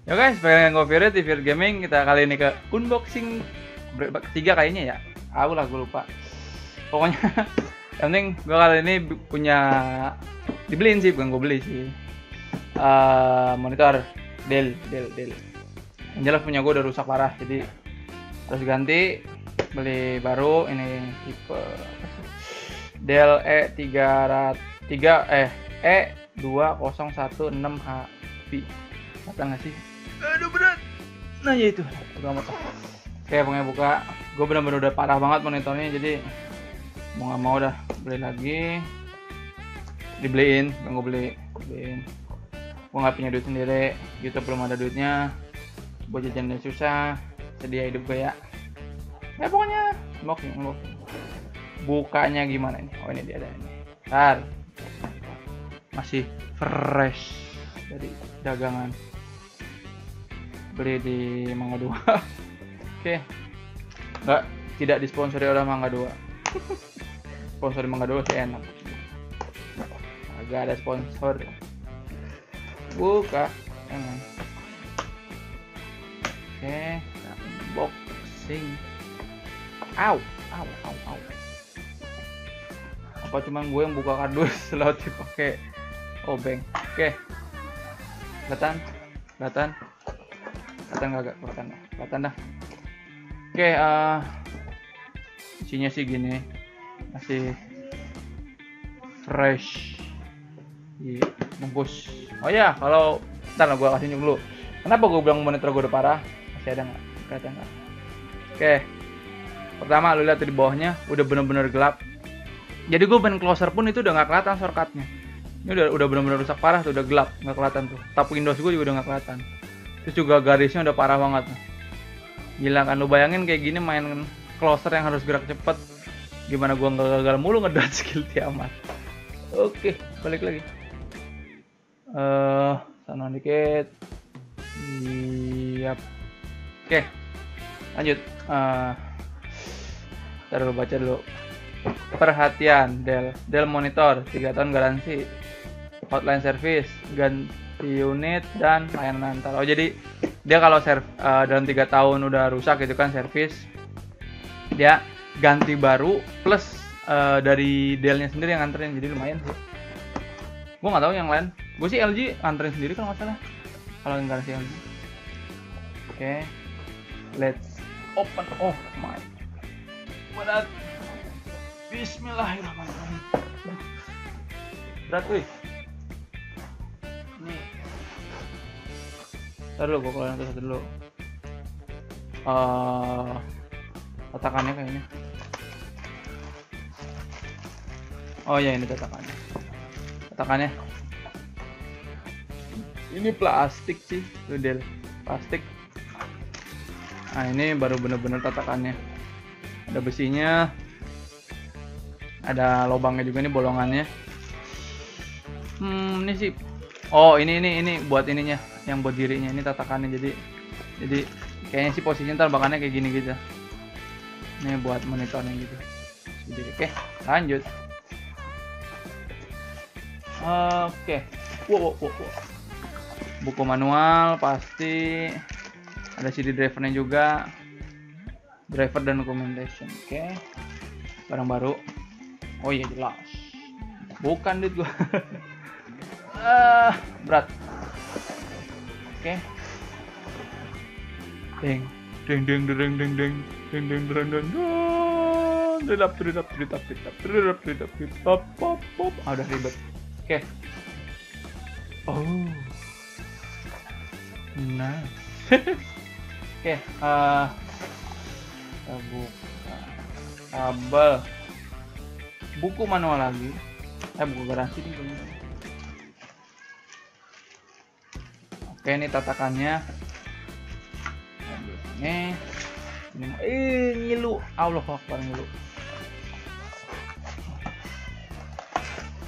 Ya guys, pengen ngopirit di Fear Gaming, kita kali ini ke unboxing ketiga kayaknya ya. Aku lah, gue lupa. Pokoknya yang penting gue kali ini punya dibeliin sih, bukan gue beli sih. Monitor Dell. Yang jelas punya gue udah rusak parah, jadi harus ganti. Beli baru ini tipe Dell E2016HV. Kata nggak sih? Aduh berat. Nah ya itu udah amat. Oke, pokoknya buka. Gue bener-bener udah parah banget monitornya, jadi mau nggak mau dah beli lagi. Dibeliin, gue beliin. Gue nggak punya duit sendiri, YouTube belum ada duitnya. Buat jajannya susah, sedia hidup gue ya. Ya pokoknya unboxing. Bukanya gimana ini? Oh ini dia ada ini. Ntar masih fresh dari dagangan. Beli di Mangga 2. Oke. Tidak disponsori oleh Mangga 2. Sponsori Mangga 2 sih enak. Agak ada sponsor. Buka. Jangan. Oke, unboxing. Au. Apa cuma gue yang buka kardus selalu dipakai obeng. Oke. Kelihatan dah. Oke, isinya sih gini, masih fresh dibungkus. Oh ya, kalau ntar gue kasih dulu. Kenapa gue bilang monitor gue udah parah? Masih ada nggak? Kelihatan nggak? Oke, pertama lu lihat di bawahnya udah bener-bener gelap. Jadi gue main closer pun itu udah nggak kelihatan shortcutnya. Ini udah bener-bener rusak parah tuh, udah gelap, nggak kelihatan tuh. Tab Windows gue juga udah nggak kelihatan. Terus juga garisnya udah parah banget. Gila kan, lu bayangin kayak gini main closer yang harus gerak cepet. Gimana gua nggak gagal mulu ngedot skill amat. Oke, balik lagi. Sana dikit. Siap. Oke, lanjut. Ntar lu baca dulu. Perhatian, Dell monitor 3 tahun garansi, hotline service, ganti unit dan layanan antar. Oh jadi dia kalau dalam 3 tahun udah rusak gitu kan servis, dia ganti baru plus dari Dell-nya sendiri yang nganterin, jadi lumayan sih. Gue nggak tahu yang lain, gue sih LG nganterin sendiri kalau nggak salah, kalau yang garansi LG. Oke, let's open. Oh my, berat. Bismillahirrahmanirrahim. Berat wih. Nih. Ntar dulu, gue keluarin satu dulu. Tatakannya kayaknya. Oh ya, ini tatakannya. Ini plastik sih, Del. Plastik. Nah ini baru bener-bener tatakannya. Ada besinya. Ada lubangnya juga nih, bolongannya. Ini sih. Oh ini buat ininya, yang buat dirinya ini tatakannya. Jadi kayaknya sih posisinya ntar bakannya kayak gini gitu. Ini buat monitornya gitu. Jadi oke, lanjut. Oke. Wow. Buku manual pasti. Ada CD drivernya juga. Driver dan documentation. Oke. Barang baru. Oh iya jelas. Bukan duit gua. Berat. Oke. Deng. Udah ribet. Oke. Oh. Nah. Oke, kita buka kabel. Buku manual lagi. Buku garansi nih. Oke, ini tatakannya. Ini ngilu. Allah Akbar, ngilu.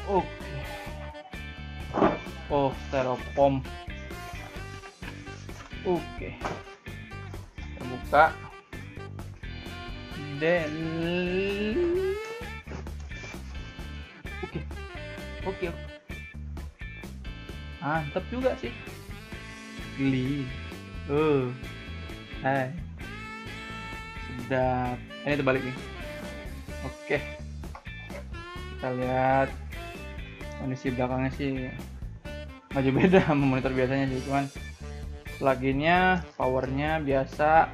Oke. Oh, styrofoam. Oke. Kita buka. Oke. Mantap juga sih. Geli. Hai. Sedap. Ini terbalik nih. Oke. Kita lihat kondisi belakangnya sih nggak jauh beda sama monitor biasanya sih, cuman pluginnya, powernya biasa,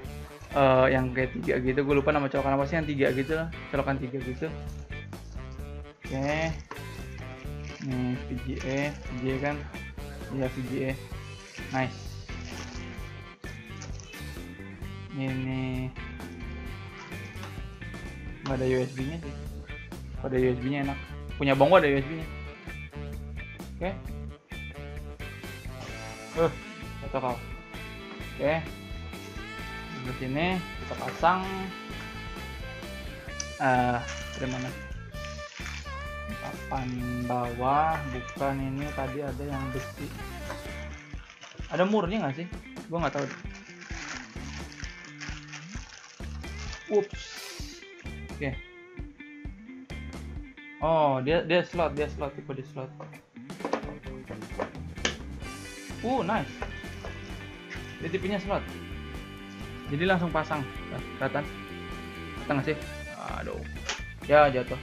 yang kayak 3 gitu. Gue lupa nama colokan apa sih, yang 3 gitu lah, colokan 3 gitu. Oke. Nih VGA kan, iya VGA, nice. Ini nggak ada USB nya sih, kalau ada USB nya enak, punya bonggo ada USB nya. Oke. Cocok. Oke. Di sini kita pasang dari mana? Papan bawah, bukan ini, tadi ada yang besi. Ada murnya nggak sih? Gua nggak tahu. Ups. Oke. Oh, dia slot, tipe di slot. Nice. Dia tipenya slot. Jadi langsung pasang. Kelihatan? Kelihatan nggak sih? Aduh. Ya, jatuh.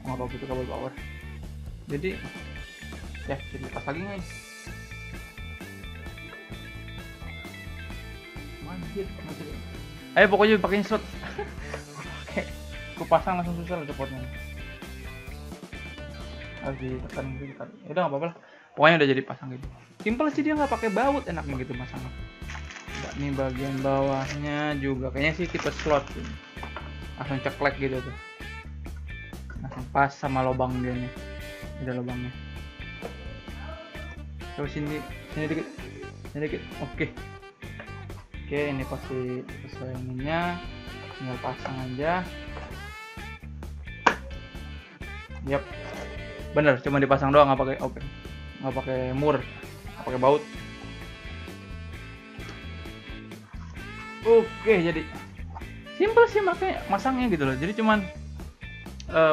Nggak apa gitu kabel power. Jadi ya, jadi pas lagi guys. Manjir. Ayo pokoknya pakai slot. Oke. Aku pasang langsung susah loh cepotnya. Harus ditekan. Ya udah nggak apa-apa lah. Pokoknya udah jadi pasang gitu. Simple sih, dia nggak pakai baut, enaknya gitu masangnya. Nih bagian bawahnya juga kayaknya sih tipe slot gitu. Langsung ceklek gitu tuh. Langsung pas sama lubang dia nih. Ada lubangnya. Coba sini dikit. Oke, ini pasti sesuai ininya. Tinggal pasang aja. Yap. Bener, cuma dipasang doang, nggak pakai open. Nggak pakai mur, nggak pakai baut. Oke, jadi simple sih makanya masangnya gitu loh. Jadi cuman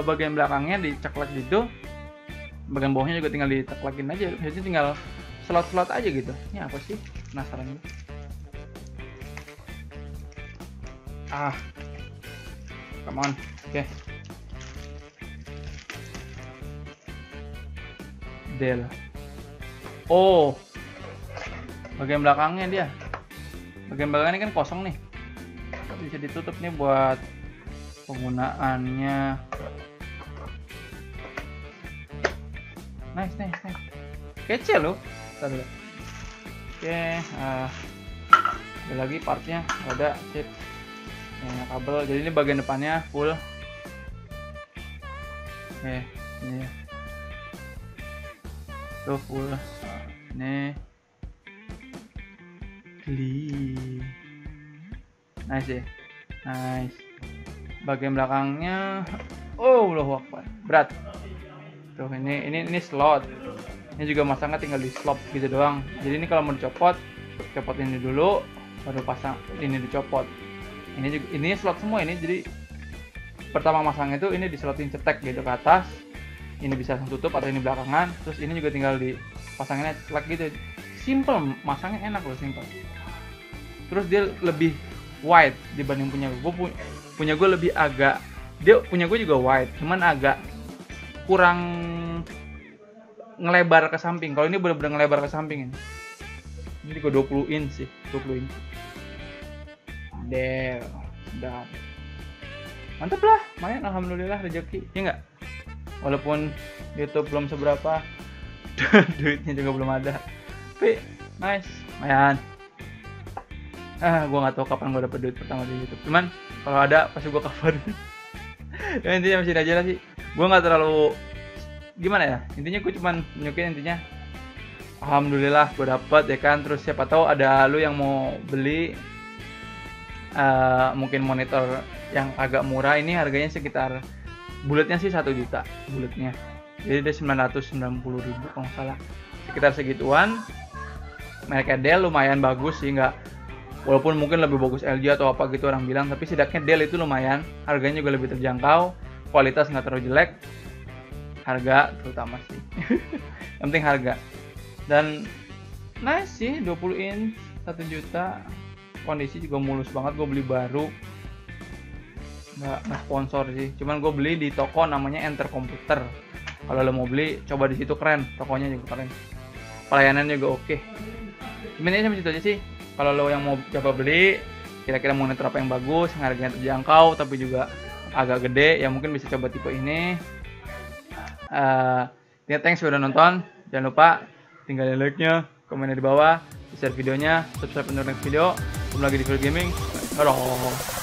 bagian belakangnya diceklek gitu, bagian bawahnya juga tinggal diteklekin aja. Jadi tinggal slot-slot aja gitu. Ini apa sih? Penasaran gitu. Come on. Oke. Dell. Bagian belakangnya dia. Bagian belakang ini kan kosong nih, bisa ditutup nih buat penggunaannya. Nice. Kece loh. Oke, ada lagi partnya, ada sip. Yang kabel. Jadi ini bagian depannya full. Ini tuh full. Ini nice ya, nice. Bagian belakangnya, Allahu Akbar, berat. Tuh ini slot. Ini juga masangnya tinggal di slot gitu doang. Jadi ini kalau mau dicopot ini dulu, baru pasang ini dicopot. Ini juga, ini slot semua ini. Jadi pertama masangnya itu ini dislotin cetek gitu ke atas. Ini bisa langsung tutup atau ini belakangan. Terus ini juga tinggal dipasanginnya cetek gitu. Simple, masangnya enak loh, simple. Terus dia lebih wide dibanding punya gue. Punya gue lebih agak, dia punya gue juga wide, cuman agak kurang ngelebar ke samping. Kalau ini bener-bener ngelebar ke samping ini. Ini juga 20 inch sih, 20 inch. Dell, dan mantep lah, main alhamdulillah rezeki, ya nggak? Walaupun YouTube belum seberapa, duitnya juga belum ada. Tapi nice, lumayan. Gue nggak tahu kapan gue dapet duit pertama di YouTube. Cuman kalau ada pasti gue cover. Ya, intinya masih aja lah sih. Gue nggak terlalu gimana ya. Intinya gue cuman nunjukin intinya. Alhamdulillah gue dapet ya kan. Terus siapa tahu ada lu yang mau beli mungkin monitor yang agak murah. Ini harganya sekitar bulatnya sih 1 juta bulatnya. Jadi dia 990.000 kalau nggak salah. Sekitar segituan. Mereka Dell lumayan bagus sih, nggak, walaupun mungkin lebih bagus LG atau apa gitu orang bilang, tapi setidaknya Dell itu lumayan, harganya juga lebih terjangkau, kualitas nggak terlalu jelek, harga terutama sih. Yang penting harga. Dan nice sih, 20 inch 1 juta, kondisi juga mulus banget, gue beli baru, nggak sponsor sih, cuman gue beli di toko namanya Enter Komputer. Kalau lo mau beli coba di situ, keren, tokonya juga keren, pelayanan juga oke. Sebenarnya sampai situ aja sih. Kalau lo yang mau coba beli, kira-kira monitor apa yang bagus, harganya terjangkau tapi juga agak gede, ya mungkin bisa coba tipe ini. Thanks sudah nonton, jangan lupa tinggalin like-nya, komennya di bawah, share videonya, subscribe untuk next video. Ketemu lagi di Phil Gaming. Halo.